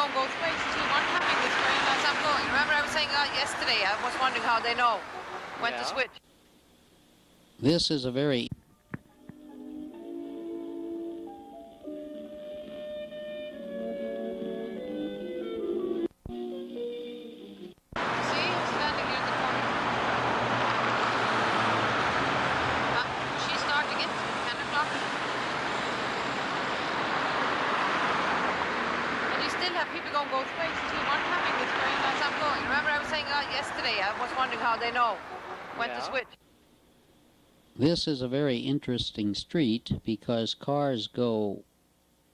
going both ways. You weren't coming this way unless I'm going. Remember I was saying yesterday, I was wondering how they know when to switch. This is a very... This is a very interesting street because cars go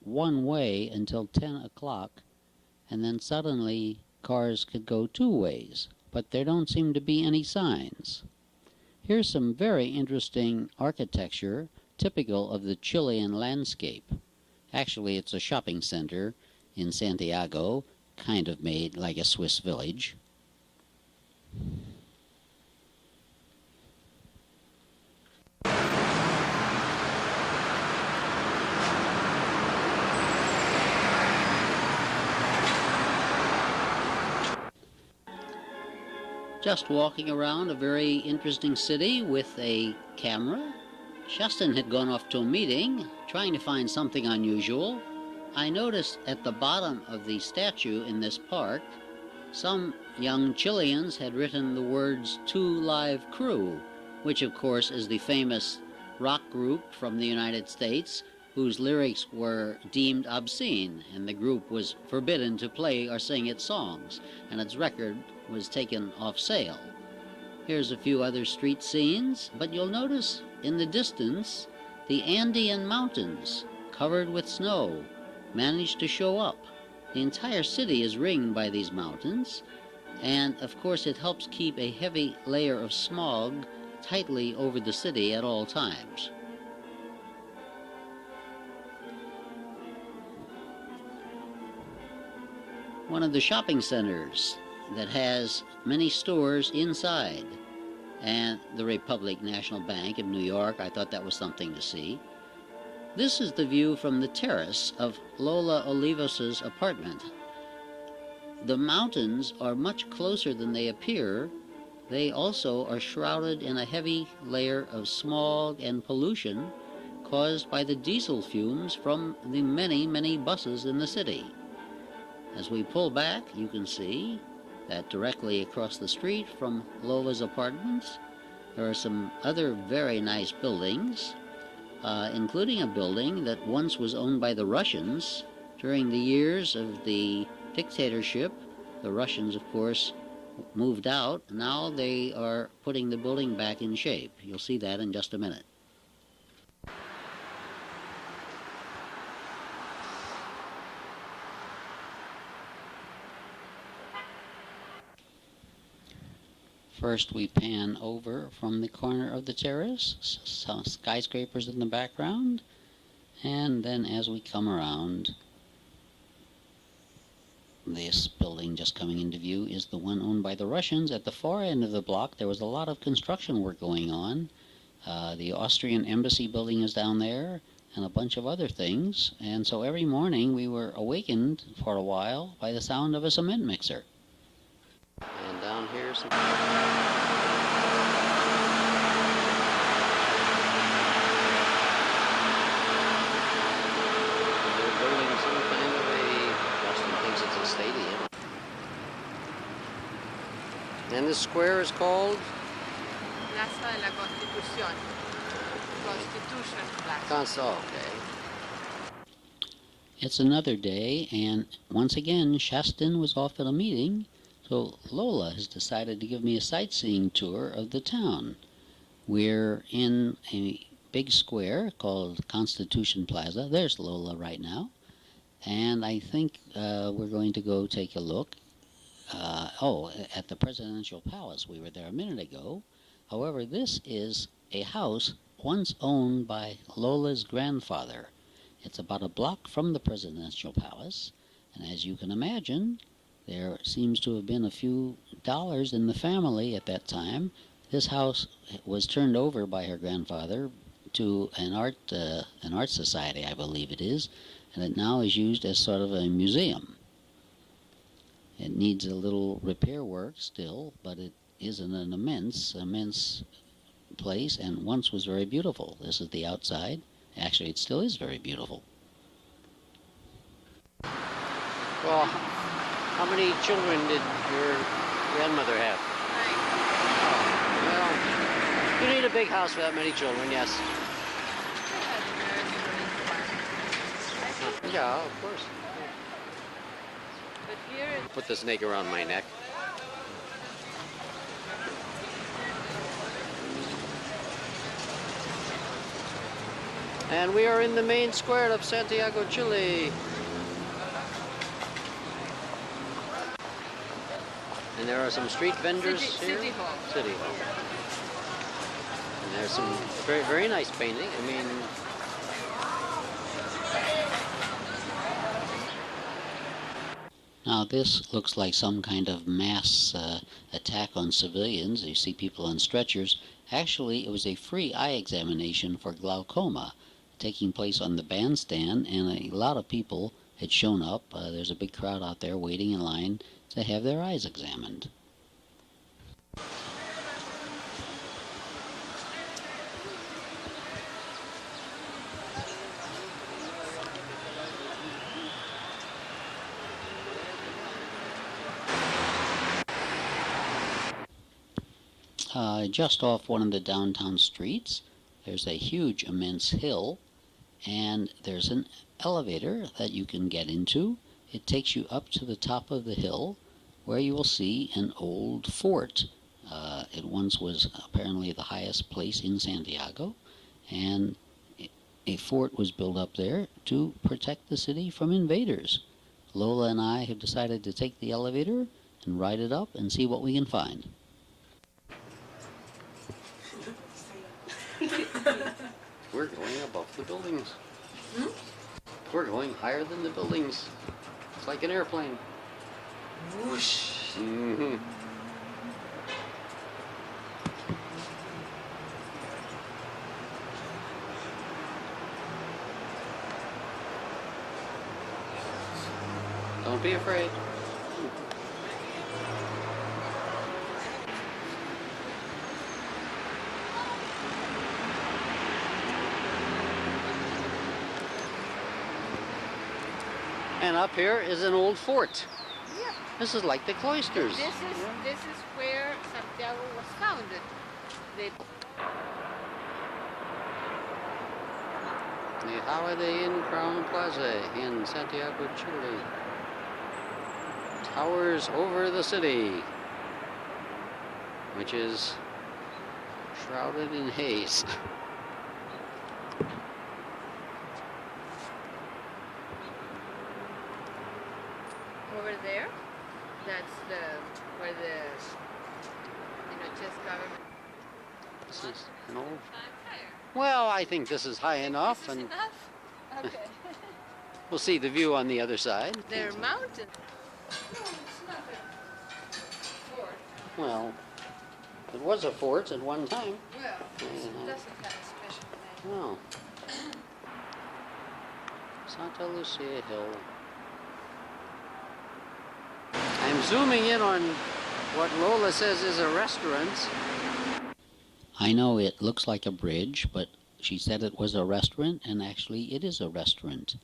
one way until 10 o'clock and then suddenly cars could go two ways, but there don't seem to be any signs. Here's some very interesting architecture typical of the Chilean landscape. Actually, it's a shopping center in Santiago, kind of made like a Swiss village. Just walking around a very interesting city with a camera. Justin had gone off to a meeting, trying to find something unusual. I noticed at the bottom of the statue in this park, some young Chileans had written the words "Two Live Crew," which of course is the famous rock group from the United States whose lyrics were deemed obscene, and the group was forbidden to play or sing its songs, and its record was taken off sale. Here's a few other street scenes, but you'll notice in the distance the Andean mountains, covered with snow, managed to show up. The entire city is ringed by these mountains, and of course it helps keep a heavy layer of smog tightly over the city at all times. One of the shopping centers that has many stores inside, and the Republic National Bank of New York. I thought that was something to see. This is the view from the terrace of Lola Olivos's apartment. The mountains are much closer than they appear. They also are shrouded in a heavy layer of smog and pollution caused by the diesel fumes from the many, many buses in the city. As we pull back, you can see that directly across the street from Lola's apartments, there are some other very nice buildings, including a building that once was owned by the Russians. During the years of the dictatorship, the Russians, of course, moved out. Now they are putting the building back in shape. You'll see that in just a minute. First we pan over from the corner of the terrace, some skyscrapers in the background, and then as we come around, this building just coming into view is the one owned by the Russians. At the far end of the block there was a lot of construction work going on. The Austrian embassy building is down there, and a bunch of other things, and so every morning we were awakened for a while by the sound of a cement mixer. And down here's some... They're building some kind of a... Boston thinks it's a stadium. And this square is called? Plaza de la Constitución. Constitution Plaza. Okay. It's another day, and once again, Shastin was off at a meeting. So Lola has decided to give me a sightseeing tour of the town. We're in a big square called Constitution Plaza. There's Lola right now. And I think we're going to go take a look. At the Presidential Palace. We were there a minute ago. However, this is a house once owned by Lola's grandfather. It's about a block from the Presidential Palace. And as you can imagine, there seems to have been a few dollars in the family at that time. This house was turned over by her grandfather to an art society, I believe it is, and it now is used as sort of a museum. It needs a little repair work still, but it is an immense place, and once was very beautiful. This is the outside. Actually, it still is very beautiful. Well, how many children did your grandmother have? 9. Well, you need a big house for that many children, yes. Yeah, of course. But here Put the snake around my neck. And we are in the main square of Santiago, Chile. And there are some street vendors here. City Hall. City Hall. And there's some very, very nice painting. I mean, now this looks like some kind of mass attack on civilians. You see people on stretchers. Actually, it was a free eye examination for glaucoma taking place on the bandstand, and a lot of people had shown up. There's a big crowd out there waiting in line to have their eyes examined. Just off one of the downtown streets, there's a huge, immense hill, and there's an elevator that you can get into. It takes you up to the top of the hill, where you will see an old fort. It once was apparently the highest place in Santiago, and a fort was built up there to protect the city from invaders. Lola and I have decided to take the elevator and ride it up and see what we can find. we're going above the buildings. We're going higher than the buildings. It's like an airplane. Whoosh. Mm-hmm. Don't be afraid. And up here is an old fort. Yeah. This is like the cloisters. This is where Santiago was founded. The Holiday Inn Crown Plaza in Santiago, Chile. Towers over the city, which is shrouded in haze. Over there, that's where the Pinochet's government. This is an old. Well, I think this is high enough, This is and enough? Okay. we'll see the view on the other side. They're mountains. No, it's not a fort. Well, it was a fort at one time. Well, it doesn't have a special name. No. Santa Lucia Hill. I'm zooming in on what Lola says is a restaurant. I know it looks like a bridge, but she said it was a restaurant, and actually it is a restaurant.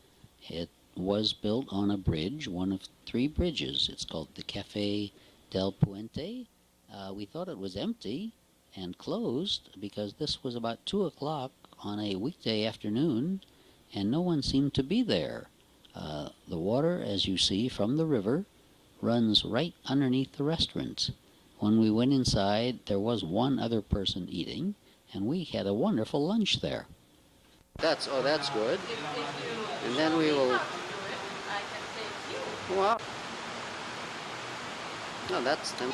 It was built on a bridge, one of 3 bridges. It's called the Café del Puente. We thought it was empty and closed because this was about 2 o'clock on a weekday afternoon, and no one seemed to be there. The water, as you see from the river, runs right underneath the restaurant. When we went inside, there was one other person eating, and we had a wonderful lunch there. That's good. And then we will. I can take you. Well, no, that's them.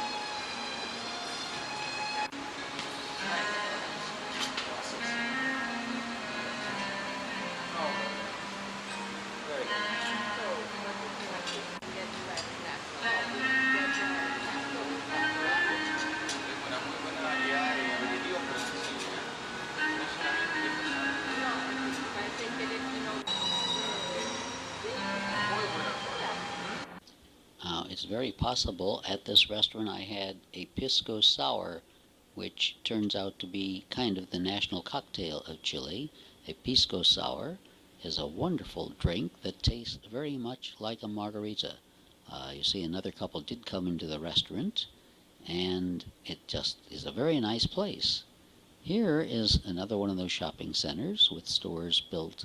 It's very possible. At this restaurant I had a pisco sour, which turns out to be kind of the national cocktail of Chile. A pisco sour is a wonderful drink that tastes very much like a margarita. You see, another couple did come into the restaurant, and it just is a very nice place. Here is another one of those shopping centers with stores built.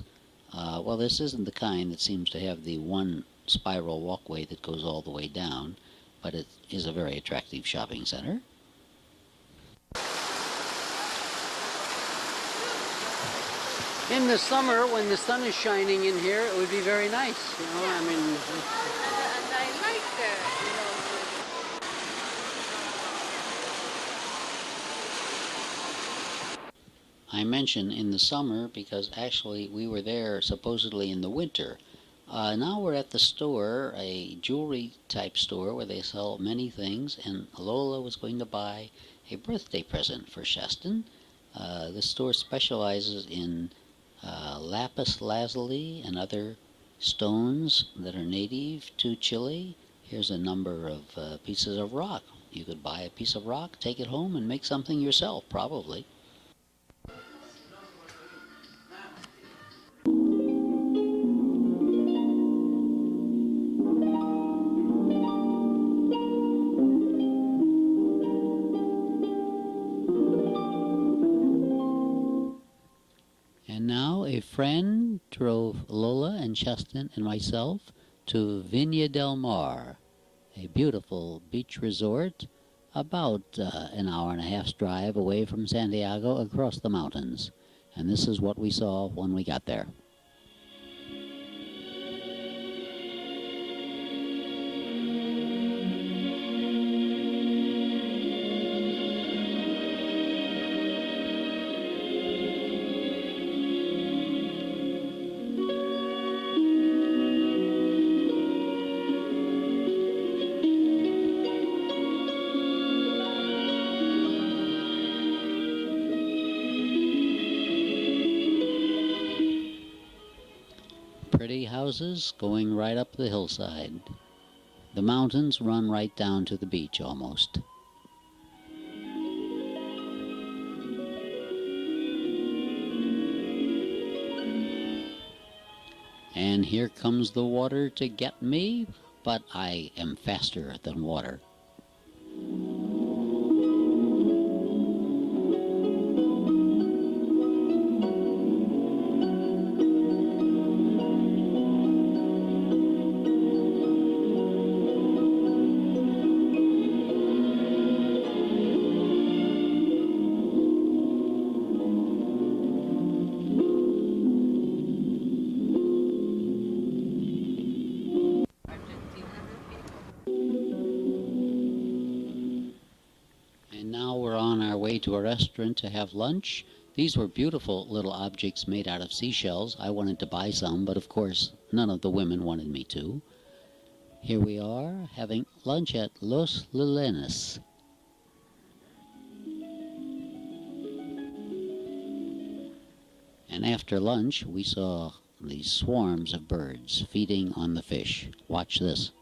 Well, this isn't the kind that seems to have the one spiral walkway that goes all the way down, but it is a very attractive shopping center. In the summer, when the sun is shining in here, it would be very nice, you know, I mean... And I like I mention in the summer because actually we were there supposedly in the winter. Now we're at the store, a jewelry type store where they sell many things, and Lola was going to buy a birthday present for Shaston. The store specializes in lapis lazuli and other stones that are native to Chile. Here's a number of pieces of rock. You could buy a piece of rock, take it home, and make something yourself, probably. And now a friend drove Lola and Cheston and myself to Viña del Mar, a beautiful beach resort about an hour and a half's drive away from Santiago across the mountains. And this is what we saw when we got there. Pretty houses going right up the hillside. The mountains run right down to the beach almost. And here comes the water to get me, but I am faster than water. To a restaurant to have lunch. These were beautiful little objects made out of seashells. I wanted to buy some, but of course none of the women wanted me to. Here we are having lunch at Los Lulenes. And after lunch we saw these swarms of birds feeding on the fish. Watch this.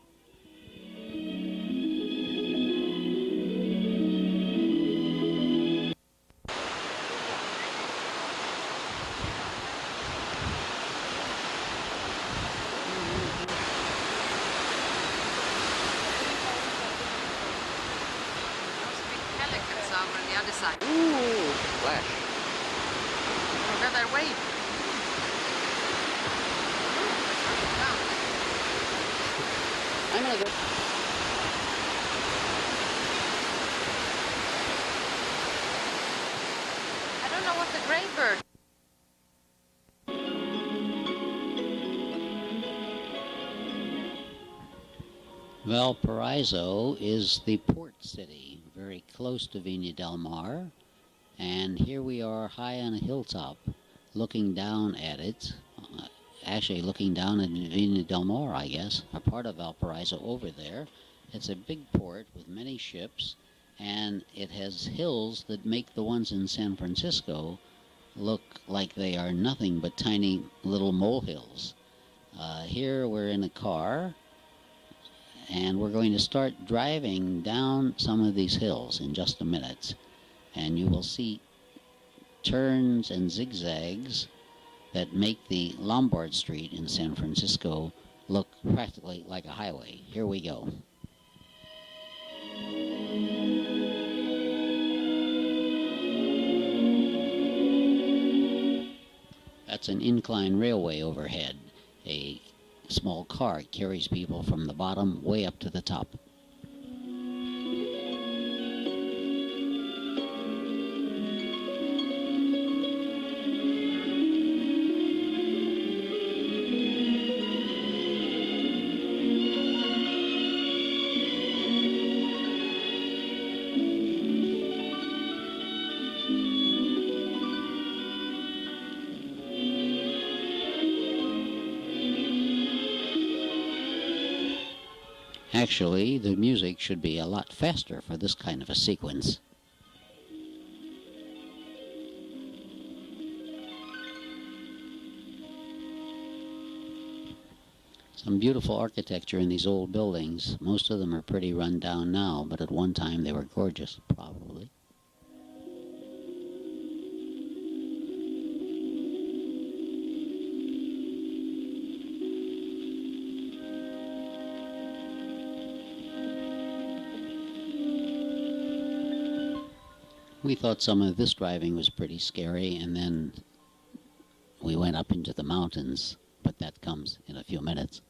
Ooh, flash. Look at that wave. I'm gonna go. I don't know what the gray bird. Valparaiso is the port city, very close to Viña del Mar, and here we are high on a hilltop, looking down at it, actually looking down at Viña del Mar, I guess, a part of Valparaiso over there. It's a big port with many ships, and it has hills that make the ones in San Francisco look like they are nothing but tiny little molehills. Here we're in a car, And we're going to start driving down some of these hills in just a minute. And you will see turns and zigzags that make the Lombard Street in San Francisco look practically like a highway. Here we go. That's an incline railway overhead. A small car carries people from the bottom way up to the top. Actually, the music should be a lot faster for this kind of a sequence. Some beautiful architecture in these old buildings. Most of them are pretty run down now, but at one time they were gorgeous, probably. We thought some of this driving was pretty scary, and then we went up into the mountains, but that comes in a few minutes.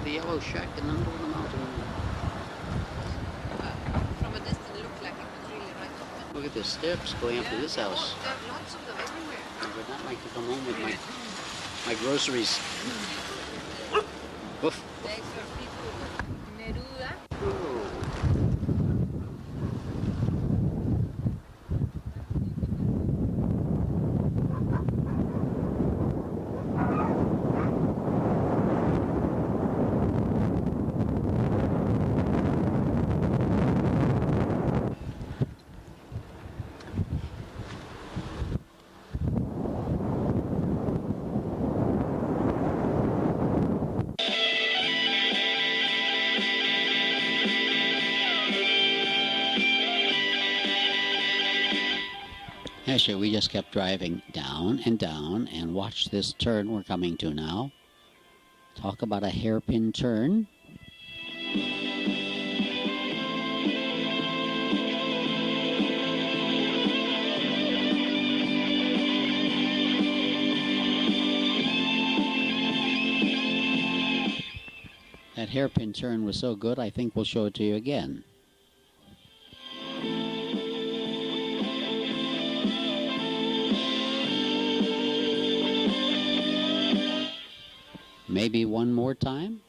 Yellow shack in the middle of the mountain. From a distance, it looked like it was really right up. Look at the steps going up to this house. There are lots of them everywhere. I would not like to come home with my groceries. Woof. Thanks for people. Neruda. Oh. Actually, we just kept driving down and watched this turn we're coming to now. Talk about a hairpin turn. That hairpin turn was so good, I think we'll show it to you again. Maybe one more time.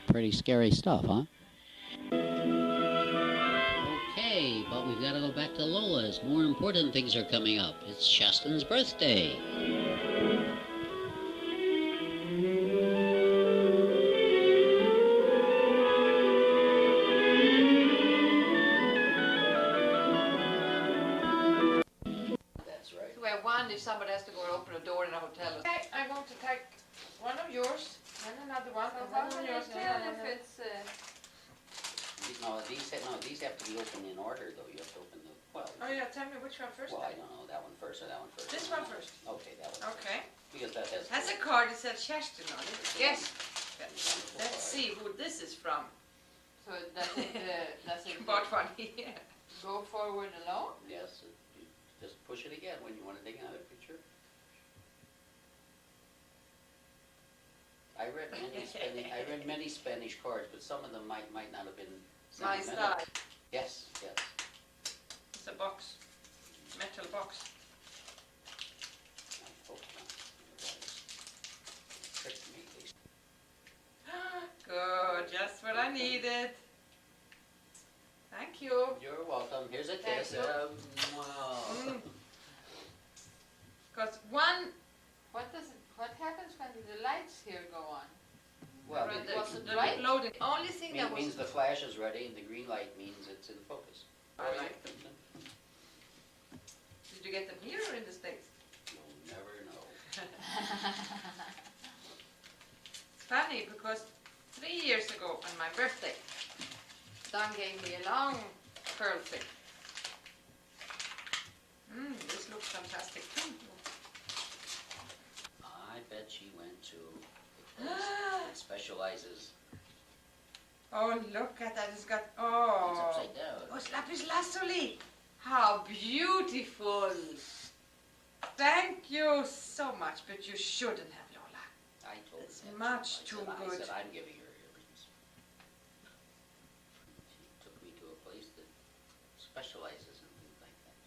Pretty scary stuff, huh? Okay, but we've got to go back to Lola's. More important things are coming up. It's Shaston's birthday. If somebody has to go and open a door in a hotel. Okay, I'm going to take one of yours and another one. So And how one of can you yours. tell if it's No, these have to be opened in order, though. You have to open the, well. Oh yeah, tell me which one first. Well, I don't know, that one first or that one first. This one first. Okay, that one. Okay. Because that has. has a card that says Kerstin on it? Yes. Let's see who this is from. So does it Bought one here. go forward alone? Yes, you just push it again when you want to take another picture. I read many Spanish cards, but some of them might not have been My sentimental. style. Yes, yes. It's a box, metal box. I hope not. Otherwise, trick Good, just what I needed. Thank you. You're welcome. Here's a Thank kiss. you. Wow. Because one, What happens when the lights here go on? Well, the, it wasn't the right. loading, only thing that was, means the flash is ready, and the green light means it's in focus. I like them. Did you get them here or in the States? You'll never know. It's funny because 3 years ago on my birthday, Don gave me a long pearl thing. This looks fantastic too. I bet she went to a place that specializes. Oh, look at that, it's got, It's oh. upside down. Oh, lapis lazuli. How beautiful. Thank you so much, but you shouldn't have, Lola. I told It's her that much too. too I good. said I'm giving her earrings. She took me to a place that specializes in things like that.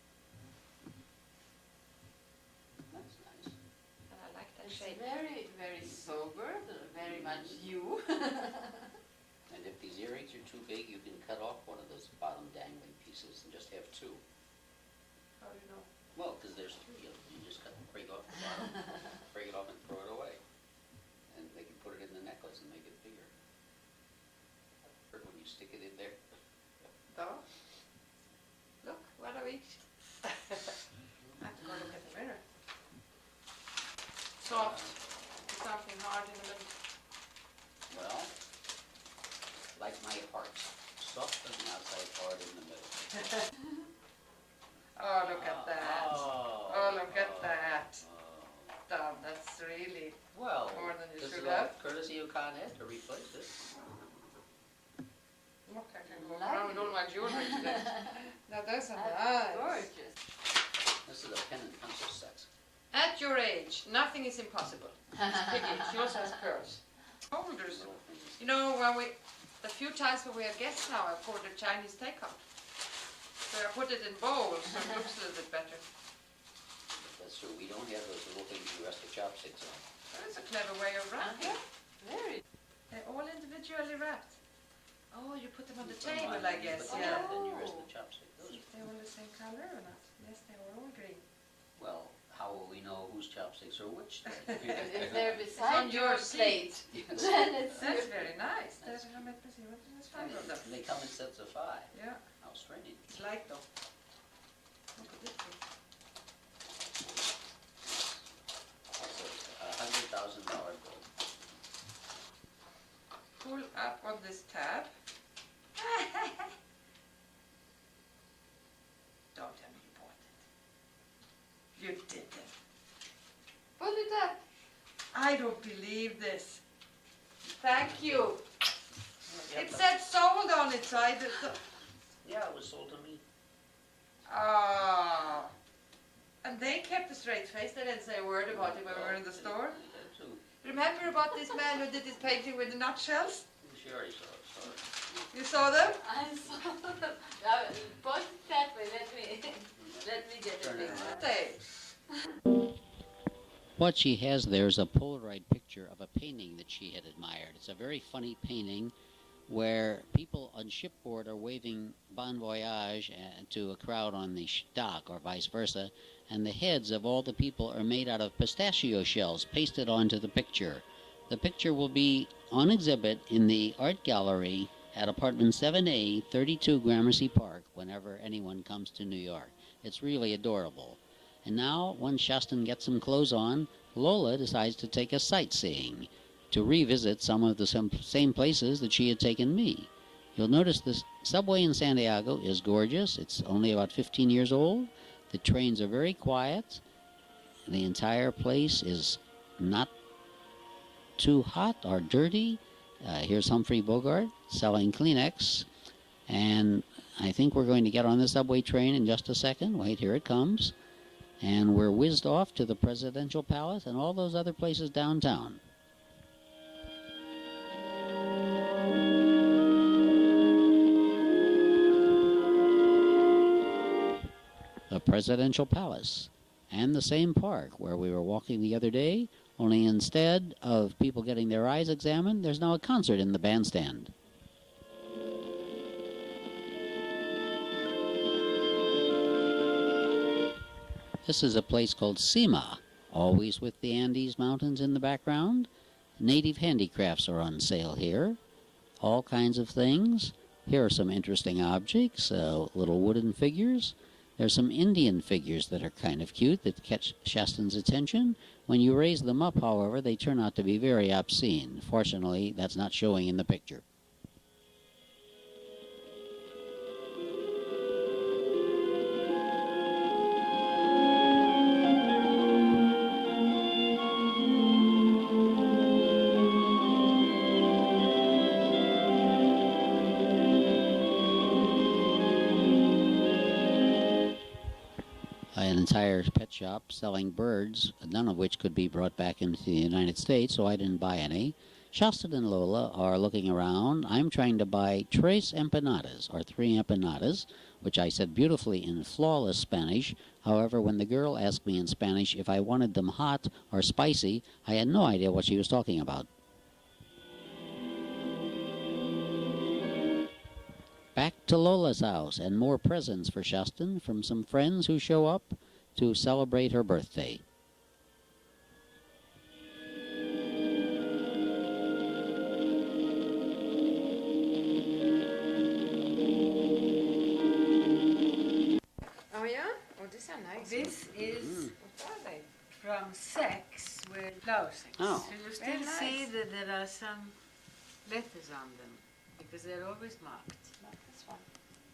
That's nice. And I like that It's shape. very, very sober, very much you. And if these earrings are too big, you can cut off one of those bottom dangling pieces and just have two. How do you know? Well, because there's three of them. You just cut, break off the bottom, break it off and throw it away. And they can put it in the necklace and make it bigger. Or when you stick it in there. So, look, one of each. I have to go look at the mirror. Soft, something hard in the middle. Well, like my heart, soft on the outside, hard in the middle. Oh, look at that. Oh, Oh, look at that. oh. Don, that's really Well, more than you this should is all have. courtesy of Con Ed to replace it. Look, I can go Like around with all my jewelry today. Now those are That's nice. gorgeous. This is a pen and pencil set. At your age, nothing is impossible. It's Piggy, she also has pearls. Holders. Little things. You know, the few times when we have guests now, I've ordered Chinese takeout. So I put it in bowls, so it looks a little bit better. That's true. We don't have those little things you rest the chopsticks on. That is a clever way of wrapping. Very. They're all individually wrapped. Oh, you put them on the You put them table, on, I you guess, put them yeah. on, Then you rest the Oh. chopstick. Those See if they're all the same color or not. Yes, they were all green. well, how will we know whose chopsticks are which? then? If they're on beside your your plate, Yes. then it's That's your- very nice. That's- There's five And of them. they come in sets of 5. Yeah, How strange. it's light though. Look at this thing. That's a $100,000 bill. Pull up on this tab. Don't tell me you bought it. You didn't. Put it up. I don't believe this. Thank you. Yeah, It but- said sold on it, so I did. Yeah, it was sold to me. Ah. And they kept a straight face. They didn't say a word about it when we were in the store. They did too. Remember about this man who did his painting with the nutshells? She already saw it, sorry. You saw them? I saw them. Point it that way. Let me get a Turn it picture. around. They. What she has there is a Polaroid picture of a painting that she had admired. It's a very funny painting where people on shipboard are waving bon voyage to a crowd on the dock or vice versa, and the heads of all the people are made out of pistachio shells pasted onto the picture. The picture will be on exhibit in the art gallery at apartment 7A, 32 Gramercy Park, whenever anyone comes to New York. It's really adorable. And now, once Shaston gets some clothes on, Lola decides to take us sightseeing, to revisit some of the same places that she had taken me. You'll notice the subway in Santiago is gorgeous. It's only about 15 years old. The trains are very quiet. The entire place is not too hot or dirty. Here's Humphrey Bogart selling Kleenex. And I think we're going to get on the subway train in just a second. Wait, here it comes. And we're whizzed off to the Presidential Palace and all those other places downtown. The Presidential Palace and the same park where we were walking the other day only instead of people getting their eyes examined, there's now a concert in the bandstand. This is a place called Sima, always with the Andes Mountains in the background. Native handicrafts are on sale here. All kinds of things. Here are some interesting objects, little wooden figures. There's some Indian figures that are kind of cute that catch Shaston's attention. When you raise them up, however, they turn out to be very obscene. Fortunately, that's not showing in the picture. An entire pet shop selling birds, none of which could be brought back into the United States, so I didn't buy any. Shaston and Lola are looking around. I'm trying to buy tres empanadas, or 3 empanadas, which I said beautifully in flawless Spanish. However, when the girl asked me in Spanish if I wanted them hot or spicy, I had no idea what she was talking about. Back to Lola's house, and more presents for Shaston from some friends who show up to celebrate her birthday. Oh yeah? Oh, these are nice. This is What are they? from sex with blouses. Oh. So you still Very see nice. that there are some letters on them because they're always marked. Not this one.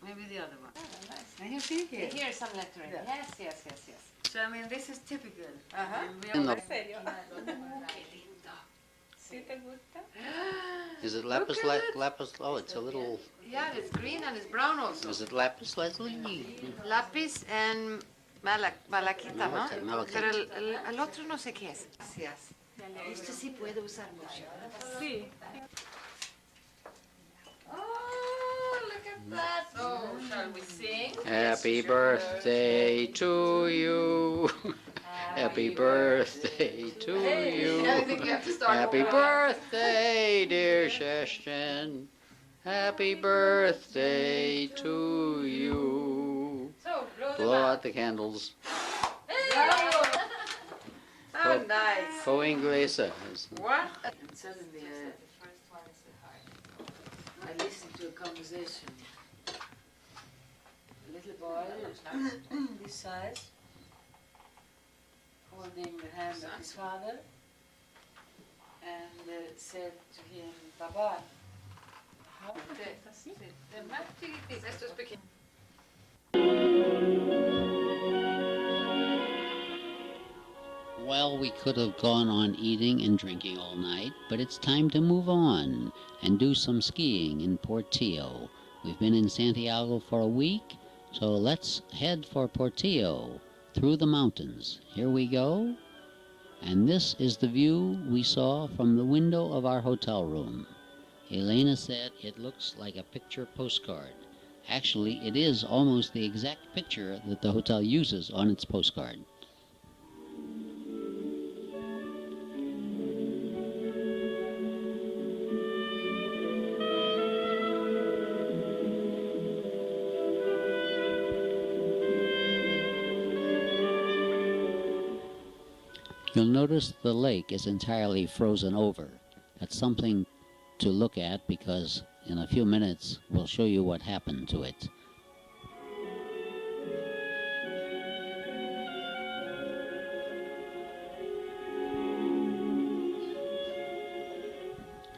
Maybe the other one. Oh, they're nice. And you see here. Here's some lettering. Yeah. Yes, yes, yes, yes. So I mean, this is typical. Uh-huh. And we In the- always- Serio? ¿Sí te gusta? Is it lapis lapis? at it. Lapis? Oh, it's a little. Yeah, it's green and it's brown also. Is it lapis lazuli? Lápiz and malaquita, ¿no? Malachite. Pero el otro no sé qué es. Gracias. Esto sí puedo usar mucho. Sí. Oh, look at that. Oh, shall we sing? Happy birthday to you. Happy birthday to you. I think we have to start Happy over. birthday, dear Shaston. Happy birthday to you. So, blow them Blow out. out the candles. Oh, nice. Co inglesa. What? And suddenly I listened to a conversation. A little boy, this size, holding the hand of his father, and said to him, Baba, how De más chiquititas. Esto es pequeño. Well, we could have gone on eating and drinking all night, but it's time to move on and do some skiing in Potillo. We've been in Santiago for a week, so let's head for Potillo through the mountains. Here we go. And this is the view we saw from the window of our hotel room. Elena said it looks like a picture postcard. Actually, it is almost the exact picture that the hotel uses on its postcard. You'll notice the lake is entirely frozen over. That's something to look at because in a few minutes we'll show you what happened to it.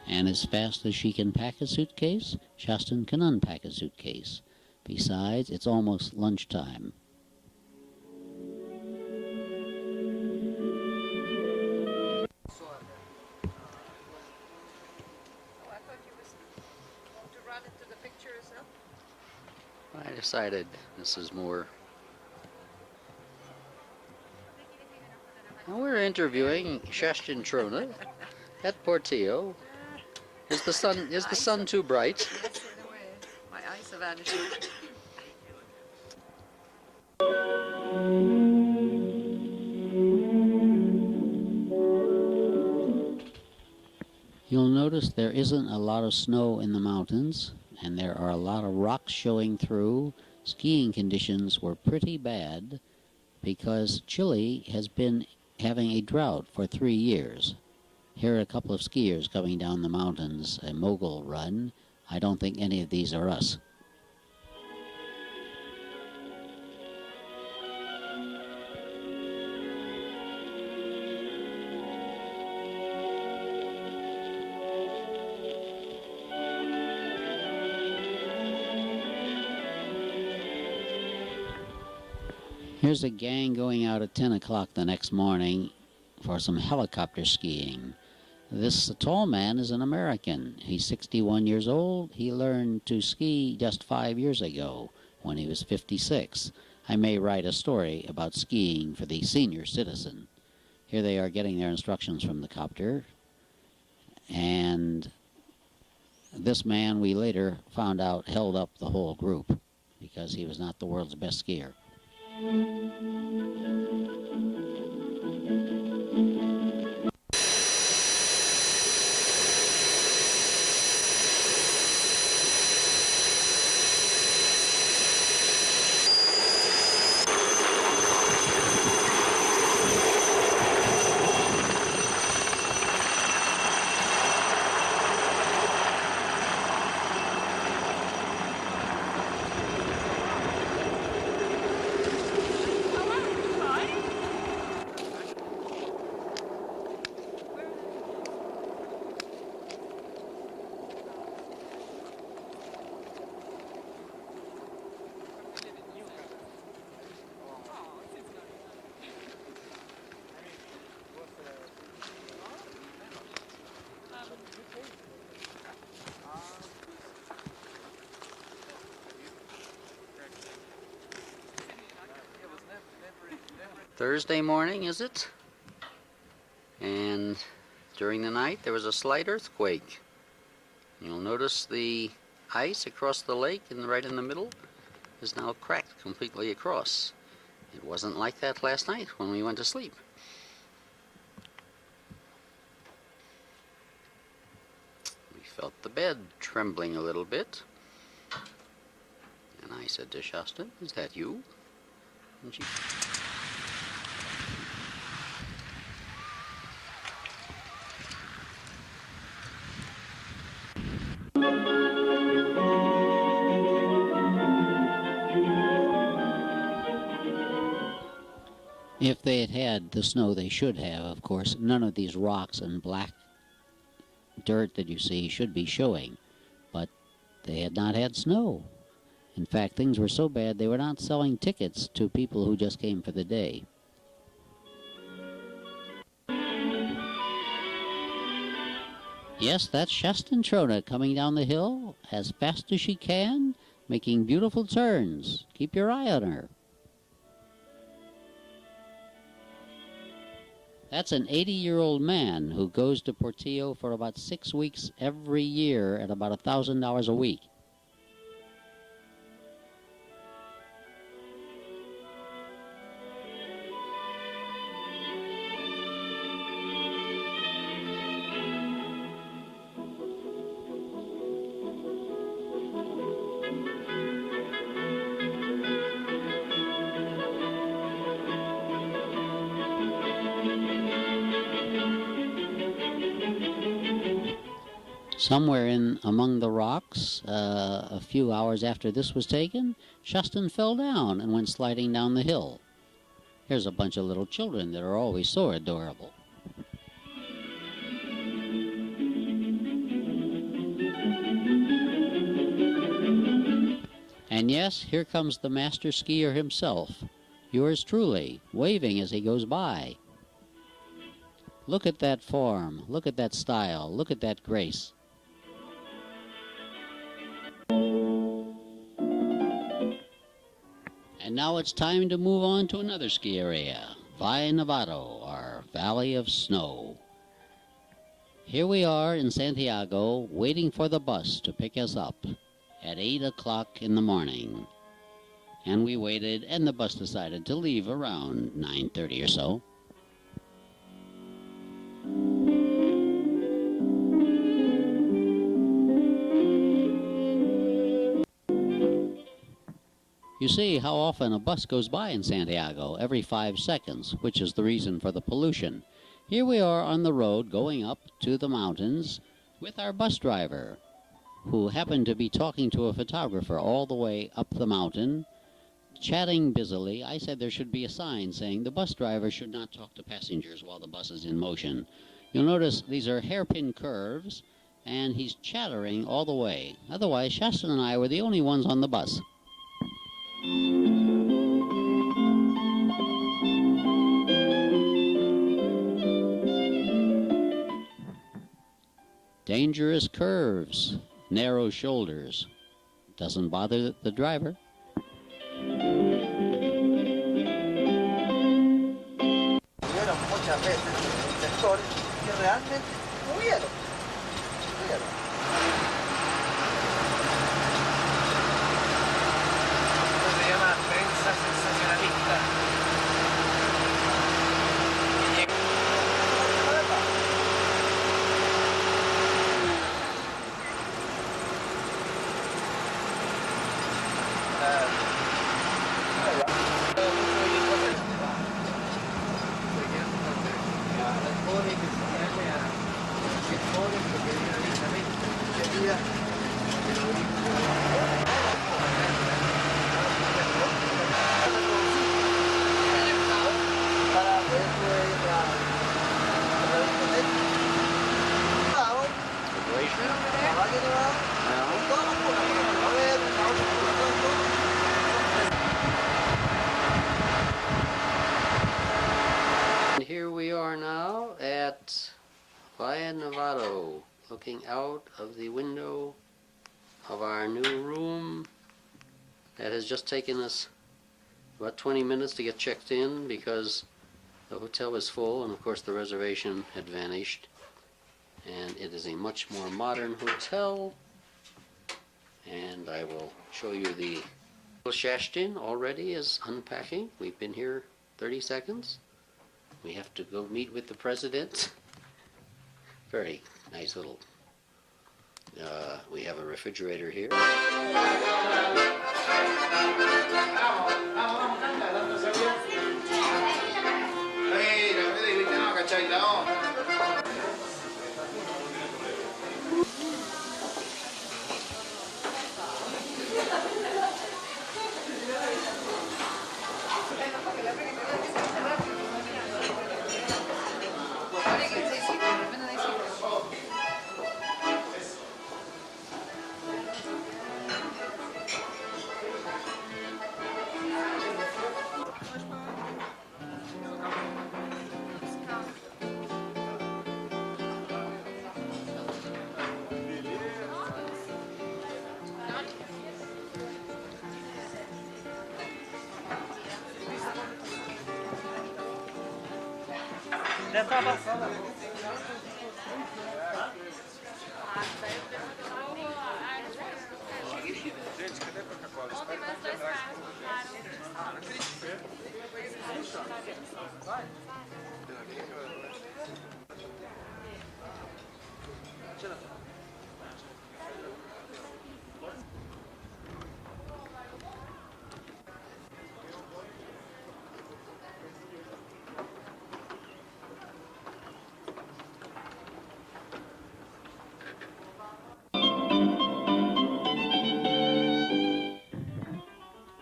And as fast as she can pack a suitcase, Shaston can unpack a suitcase. Besides, it's almost lunchtime. Oh, I thought you was going to run into the picture yourself. I decided this is more. Well, we're interviewing Shaston Trona at Potillo. Is the sun too bright? Yes, in a way. My eyes are vanishing. You'll notice there isn't a lot of snow in the mountains, and there are a lot of rocks showing through. Skiing conditions were pretty bad because Chile has been having a drought for 3 years. Here are a couple of skiers coming down the mountains, a mogul run. I don't think any of these are us. Here's a gang going out at 10 o'clock the next morning for some helicopter skiing. This tall man is an American. He's 61 years old. He learned to ski just 5 years ago when he was 56. I may write a story about skiing for the senior citizen. Here they are getting their instructions from the copter. And this man, we later found out, held up the whole group because he was not the world's best skier. Thursday morning, is it? And during the night there was a slight earthquake. You'll notice the ice across the lake and right in the middle is now cracked completely across. It wasn't like that last night when we went to sleep. We felt the bed trembling a little bit. And I said to Shasta, "Is that you?" And she... If they had had the snow they should have, of course, none of these rocks and black dirt that you see should be showing. But they had not had snow. In fact, things were so bad they were not selling tickets to people who just came for the day. Yes, that's Trona coming down the hill as fast as she can, making beautiful turns. Keep your eye on her. That's an 80-year-old man who goes to Potillo for about 6 weeks every year at about $1,000 a week. Somewhere in among the rocks, a few hours after this was taken, Shustin fell down and went sliding down the hill. Here's a bunch of little children that are always so adorable. And yes, here comes the master skier himself, yours truly, waving as he goes by. Look at that form, look at that style, look at that grace. And now it's time to move on to another ski area, Valle Nevado, or Valley of Snow. Here we are in Santiago, waiting for the bus to pick us up at 8 o'clock in the morning. And we waited, and the bus decided to leave around 9:30 or so. You see how often a bus goes by in Santiago, every 5 seconds, which is the reason for the pollution. Here we are on the road going up to the mountains with our bus driver, who happened to be talking to a photographer all the way up the mountain, chatting busily. I said there should be a sign saying the bus driver should not talk to passengers while the bus is in motion. You'll notice these are hairpin curves, and he's chattering all the way. Otherwise, Shasta and I were the only ones on the bus. Dangerous curves, narrow shoulders. Doesn't bother the driver. Hubieron muchas veces sectores que realmente hubieron. Esto se llama prensa sensacionalista. Here we are now at Valle Nevado, looking out of the window of our new room. That has just taken us about 20 minutes to get checked in because the hotel is full and of course the reservation had vanished. And it is a much more modern hotel. And I will show you the Shashtin already is unpacking. We've been here 30 seconds. We have to go meet with the president. Very nice little, we have a refrigerator here. Ya está pasada.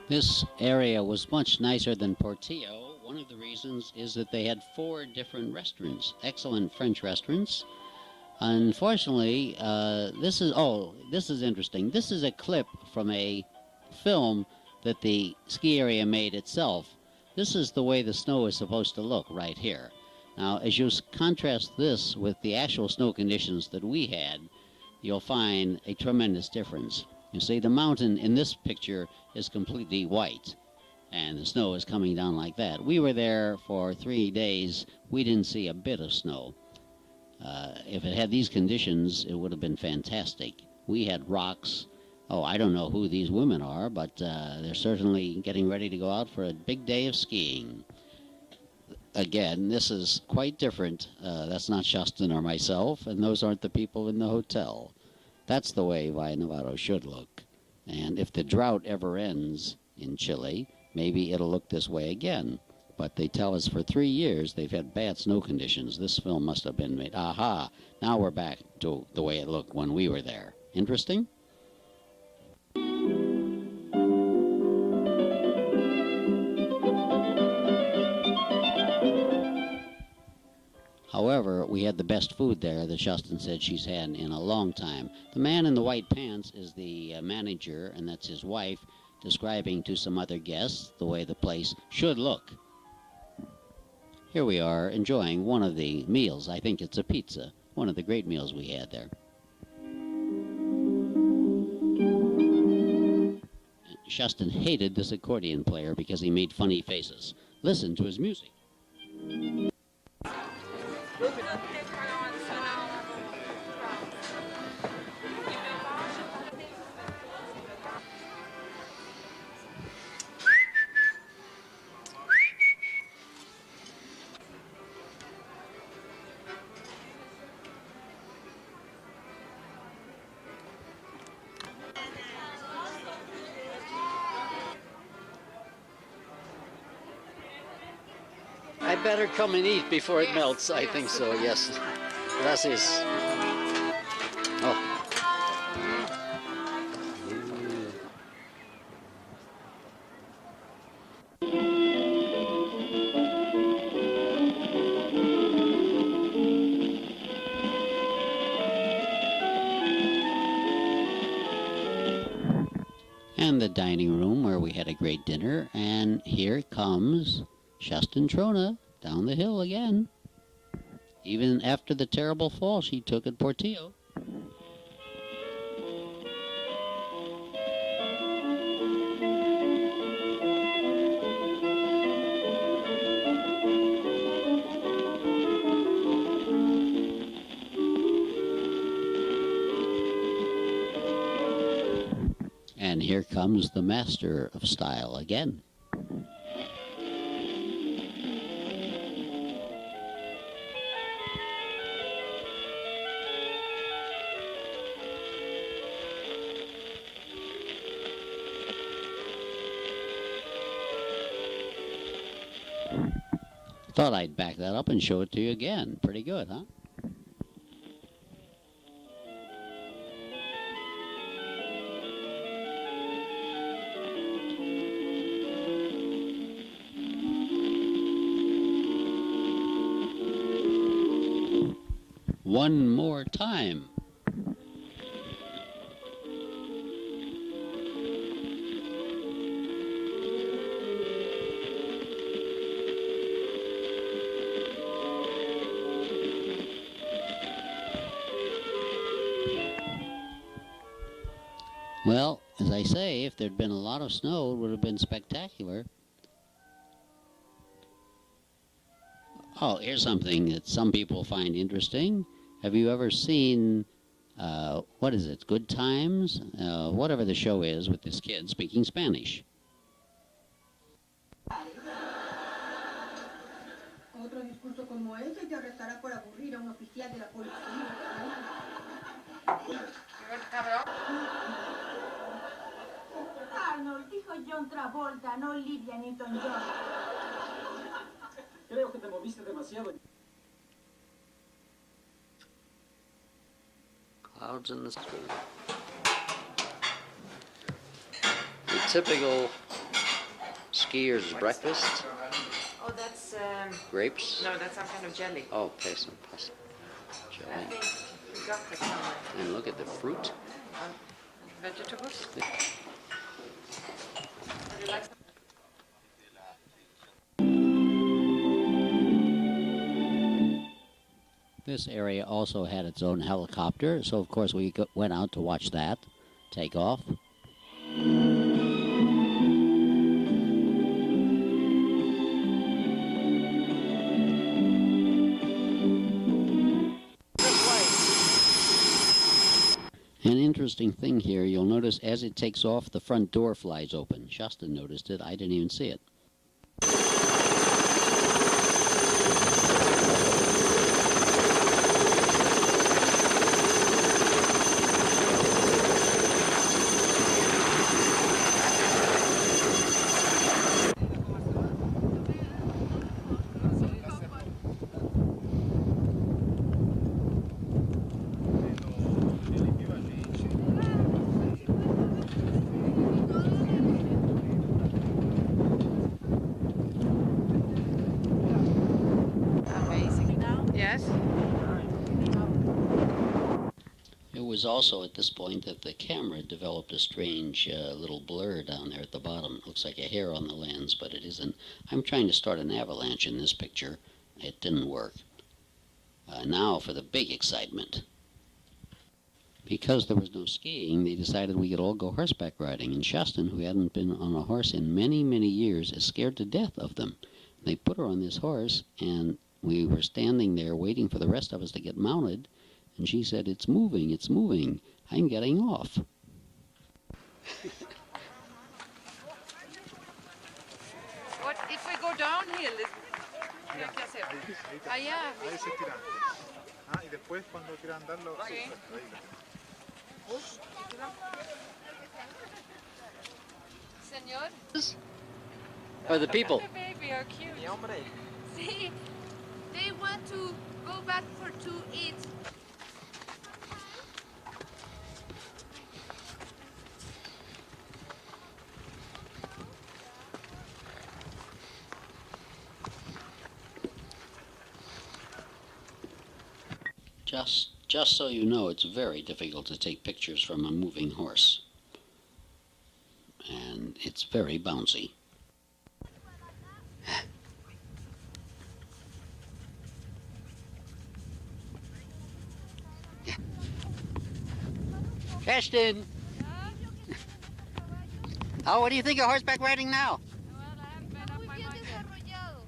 This area was much nicer than Potillo. One of the reasons is that they had 4 different restaurants, excellent French restaurants. Unfortunately, this is interesting. This is a clip from a film that the ski area made itself. This is the way the snow is supposed to look right here. Now, as you contrast this with the actual snow conditions that we had, you'll find a tremendous difference. You see, the mountain in this picture is completely white, and the snow is coming down like that. We were there for 3 days. We didn't see a bit of snow. If it had these conditions, it would have been fantastic. We had rocks. Oh, I don't know who these women are, but they're certainly getting ready to go out for a big day of skiing. Again, this is quite different. That's not Shustin or myself, and those aren't the people in the hotel. That's the way Valle Nevado should look. And if the drought ever ends, in Chile. Maybe it'll look this way again. But they tell us for 3 years they've had bad snow conditions. This film must have been made. Aha! Now we're back to the way it looked when we were there. Interesting? However, we had the best food there that Justin said she's had in a long time. The man in the white pants is the manager, and that's his wife, describing to some other guests the way the place should look. Here we are enjoying one of the meals. I think it's a pizza. One of the great meals we had there. Justin hated this accordion player because he made funny faces. Listen to his music. I better come and eat before it melts. I think so, yes. Gracias. Oh. And the dining room where we had a great dinner, and here comes Justin Trona down the hill again. Even after the terrible fall she took at Portillo. And here comes the master of style again. Thought I'd back that up and show it to you again. Pretty good, huh? One more time. Well, as I say, if there'd been a lot of snow, it would have been spectacular. Oh, here's something that some people find interesting. Have you ever seen, what is it, Good Times? Whatever the show is with this kid speaking Spanish. Otro discurso como ese te arrestará por aburrir a un oficial de la policía. Arnold, dijo John Travolta, no Olivia Newton-John. Creo que te moviste demasiado. Clouds in the sky. The typical skier's breakfast. Oh, that's Grapes. no, that's some kind of jelly. Oh, okay, some pasta. I Jelly. think we got that somewhere. And look at the fruit. Vegetables. Would you like some? This area also had its own helicopter, so of course we went out to watch that take off. An interesting thing here, you'll notice as it takes off, the front door flies open. Justin noticed it, I didn't even see it. notice also at this point that the camera developed a strange little blur down there at the bottom. It looks like a hair on the lens, but it isn't. I'm trying to start an avalanche in this picture. It didn't work. Now for the big excitement. Because there was no skiing, they decided we could all go horseback riding, and Shaston, who hadn't been on a horse in many, many years, is scared to death of them. They put her on this horse, and we were standing there waiting for the rest of us to get mounted, and she said, it's moving, I'm getting off. What if we go downhill? ¿Qué hay que hacer? Allá. Ahí se tira. Ah, y después cuando quiera andarlo, Sí. ahí. Señor. Or the people. The baby are cute. Y hombre, See, they want to go back to eat. Just so you know, it's very difficult to take pictures from a moving horse. And it's very bouncy. Ashton! Oh, what do you think of horseback riding now? Muy bien desarrollado.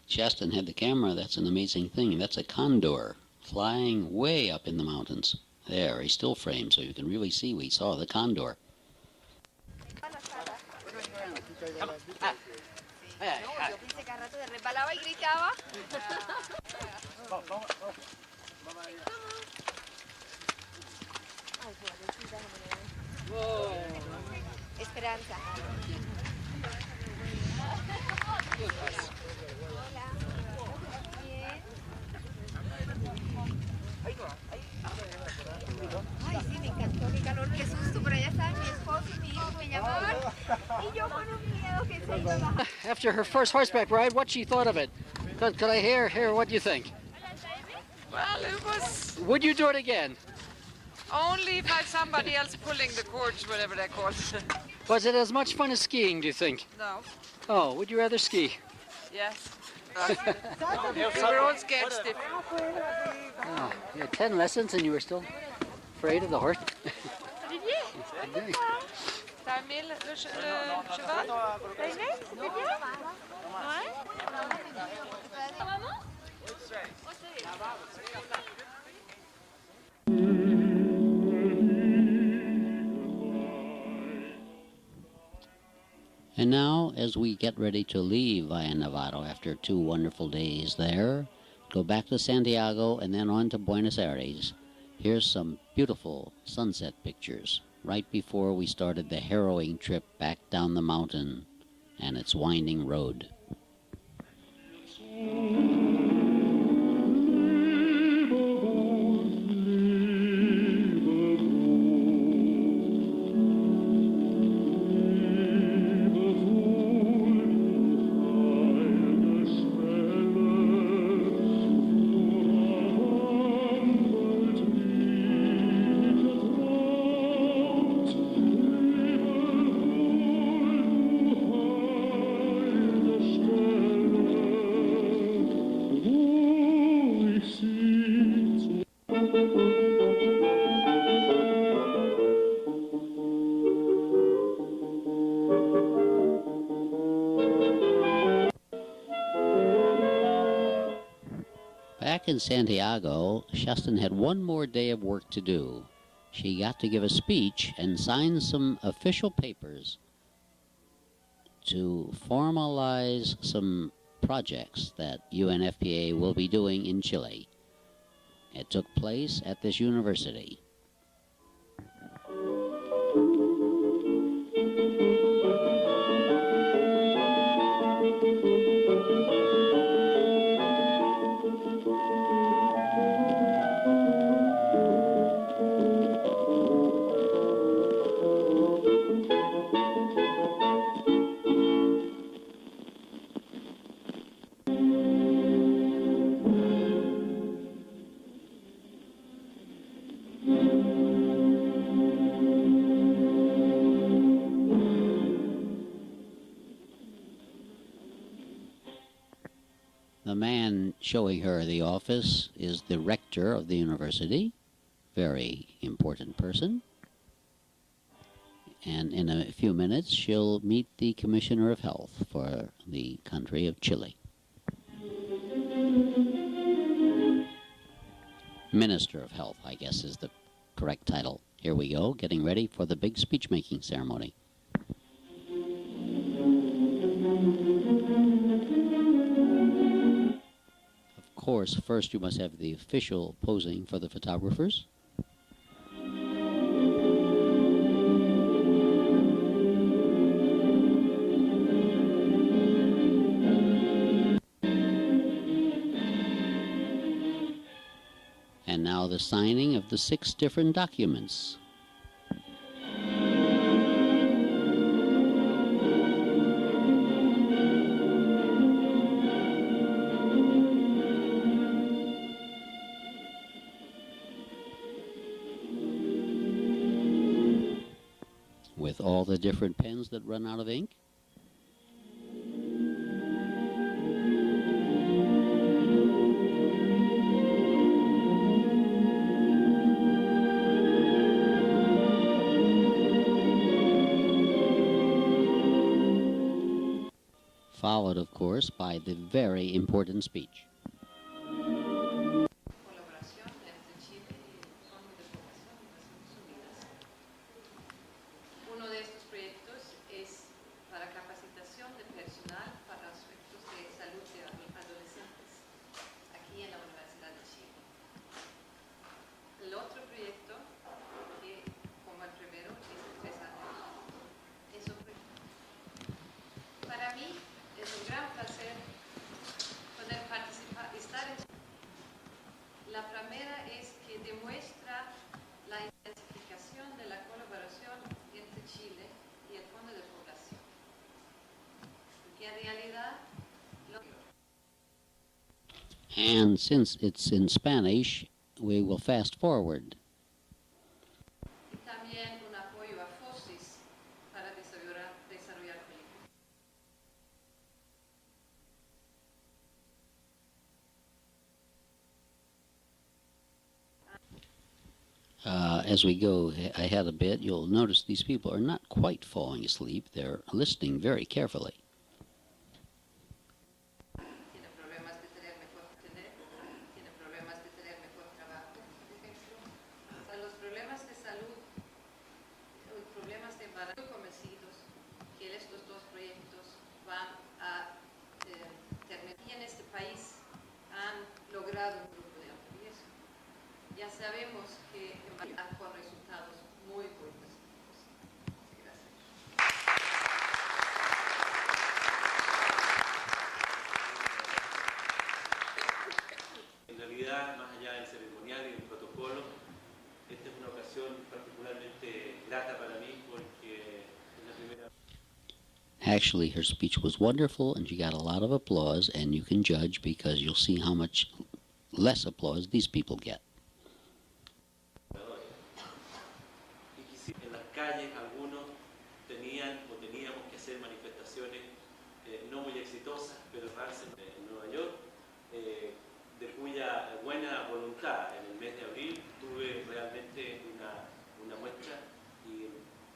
Shaston had the camera. That's an amazing thing. That's a condor flying way up in the mountains. There, a still frame, so you can really see we saw the condor. Dice que a rato se resbalaba y gritaba. Ay, pobrecita, Esperanza. Hola. Bien. Ay, sí, me encantó, qué calor, qué susto, pero allá estaban mi esposo y mi hijo, me llamaban. Y yo con un miedo que se iba a bajar. After her first horseback ride, what she thought of it? Could I hear what you think? Well, it was Would you do it again? only by somebody else pulling the cords, whatever they're called. Was it as much fun as skiing, do you think? No. Oh, would you rather ski? Yes. We were all scared stiff. Oh, you had 10 lessons and you were still afraid of the horse? Olivier, t'as aimé le cheval? T'as aimé? C'était bien? Ouais. Maman? And now, as we get ready to leave Valle Nevado after 2 wonderful days there, go back to Santiago and then on to Buenos Aires, here's some beautiful sunset pictures right before we started the harrowing trip back down the mountain and its winding road. Back in Santiago, Shaston had one more day of work to do. She got to give a speech and sign some official papers to formalize some projects that UNFPA will be doing in Chile. It took place at this university. man showing her the office is the rector of the university, very important person. And in a few minutes, she'll meet the Commissioner of Health for the country of Chile. Minister of Health, I guess, is the correct title. Here we go, getting ready for the big speech-making ceremony. Of course, first you must have the official posing for the photographers. And now the signing of the 6 different documents. With all the different pens that run out of ink. Followed, of course, by the very important speech. Colaboración entre Chile y el Fondo de Población de Naciones Unidas. Uno de estos proyectos es para capacitación de personal para aspectos de salud de adolescentes aquí en la Universidad de Chile. El otro proyecto, que como el primero es de 3 años, es un proyecto. Para mí es un gran placer poder participar, estar en. La primera es que demuestra la intensificación de la colaboración entre Chile y el Fondo de Población. Porque en realidad And since it's in Spanish, we will fast forward. y también un apoyo a FOSIS para desarrollar películas. As we go ahead a bit, you'll notice these people are not quite falling asleep. They're listening very carefully. Tiene problemas de tener mejor tiene problemas de tener mejor trabajo, por ejemplo. O sea, los problemas de salud, los problemas de embarazo, estoy convencidos que estos 2 proyectos van a terminar. Y en este país han logrado un grupo de alto riesgo. Ya sabemos que con resultados muy positivos. Gracias. En realidad, más allá del ceremonial y del protocolo, esta es una ocasión particularmente grata para mí porque es la primera. Actually, her speech was wonderful, and she got a lot of applause, and you can judge because you'll see how much less applause these people get. En las calles algunos teníamos que hacer manifestaciones no muy exitosas, pero en Nueva York, de cuya buena voluntad en el mes de abril tuve realmente una muestra y en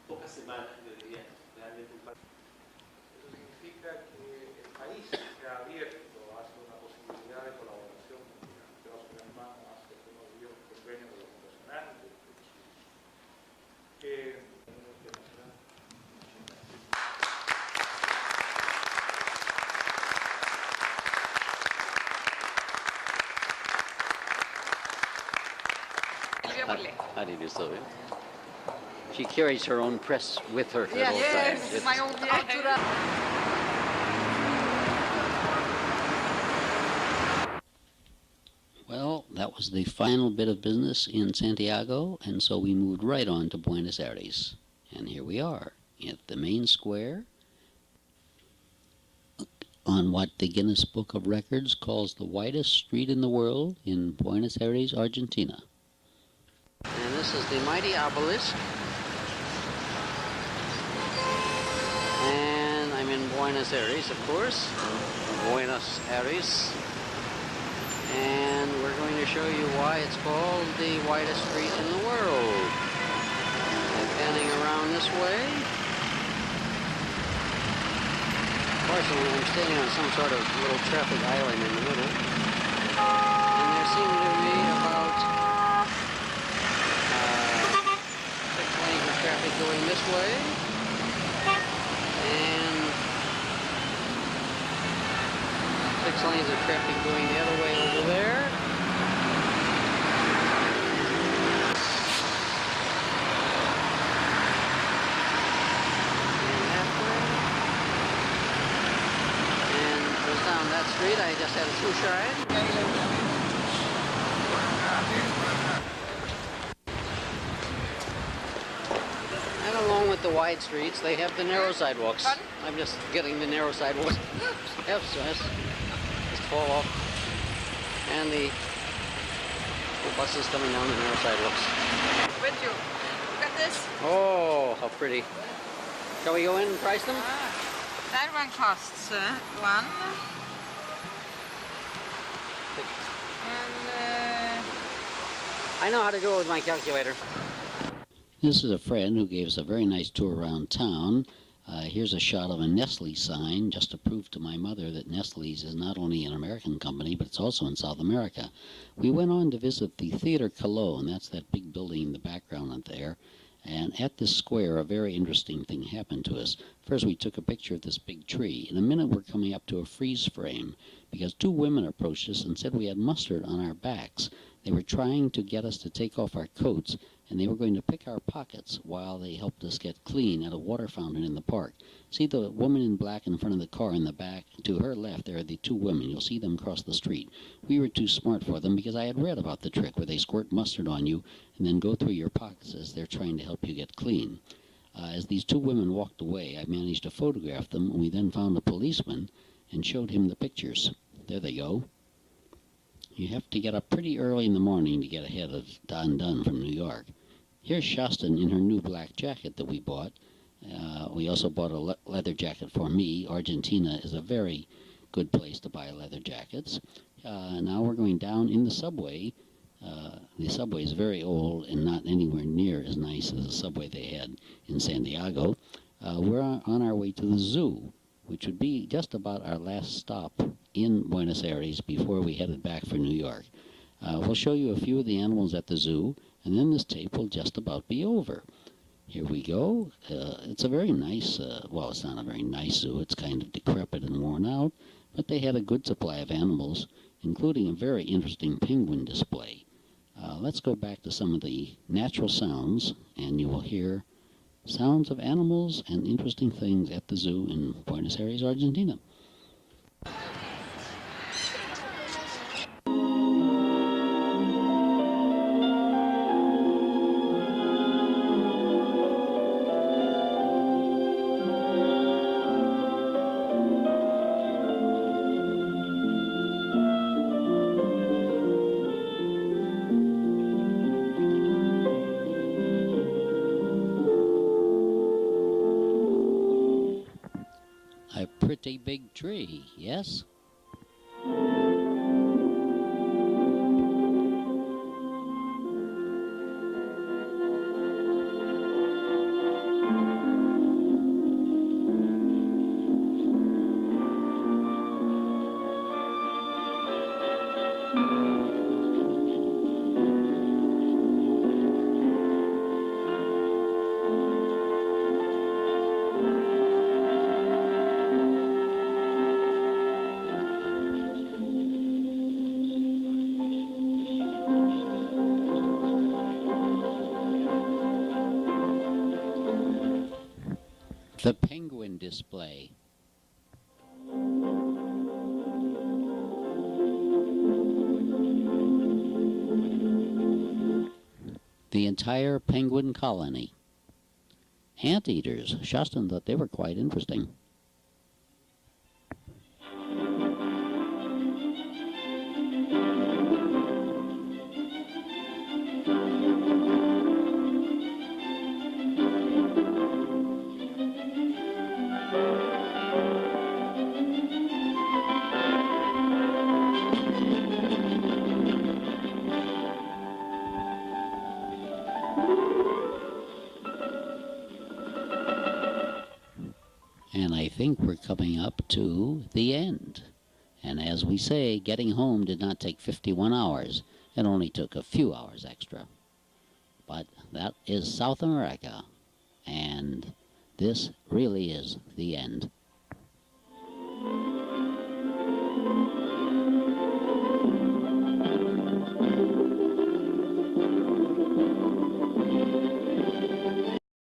pocas semanas, yo diría, realmente un par. Eso significa que el país se ha abierto hacia una posibilidad de colaboración mundial. Pero su hermano hace unos días un convenio con los profesionales de Chile. How do you do so? She carries her own press with her at all times. Yes, my own cultural. Well, that was the final bit of business in Santiago, and so we moved right on to Buenos Aires. And here we are at the main square on what the Guinness Book of Records calls the widest street in the world in Buenos Aires, Argentina. And this is the mighty obelisk. And I'm in Buenos Aires, of course. Buenos Aires. show you why it's called the widest street in the world. And panning around this way. Of course, I'm standing on some sort of little traffic island in the middle. And there seem to be about 6 lanes of traffic going this way. And 6 lanes of traffic going the other way over there. Down that street, I just had a swoosh ride. And along with the wide streets, they have the narrow sidewalks. Pardon? I'm just getting the narrow sidewalks. Yes, yes. Just fall off. And the buses coming down the narrow sidewalks. With you. Look at this. Oh, how pretty. Shall we go in and price them? That one costs one. And I know how to do it with my calculator. This is a friend who gave us a very nice tour around town. Here's a shot of a Nestle sign, just to prove to my mother that Nestle's is not only an American company, but it's also in South America. We went on to visit the Theater Cologne. That's that big building in the background there. And at this square, a very interesting thing happened to us. First, we took a picture of this big tree. In a minute, we're coming up to a freeze frame because 2 women approached us and said we had mustard on our backs. They were trying to get us to take off our coats, and they were going to pick our pockets while they helped us get clean at a water fountain in the park. See the woman in black in front of the car in the back? To her left, there are the 2 women. You'll see them cross the street. We were too smart for them because I had read about the trick where they squirt mustard on you and then go through your pockets as they're trying to help you get clean. As these 2 women walked away, I managed to photograph them, and we then found a policeman and showed him the pictures. There they go. You have to get up pretty early in the morning to get ahead of Don Dunn from New York. Here's Shaston in her new black jacket that we bought. We also bought a leather jacket for me. Argentina is a very good place to buy leather jackets. Now we're going down in the subway. The subway is very old and not anywhere near as nice as the subway they had in Santiago. We're on our way to the zoo, which would be just about our last stop in Buenos Aires before we headed back for New York. We'll show you a few of the animals at the zoo, and then this tape will just about be over. Here we go. It's a very nice, well, it's not a very nice zoo. It's kind of decrepit and worn out, but they had a good supply of animals, including a very interesting penguin display. Let's go back to some of the natural sounds, and you will hear sounds of animals and interesting things at the zoo in Buenos Aires, Argentina. A pretty big tree, yes? The penguin display. The entire penguin colony. Anteaters. Shaston thought they were quite interesting. And I think we're coming up to the end. And as we say, getting home did not take 51 hours. It only took a few hours extra. But that is South America. And this really is the end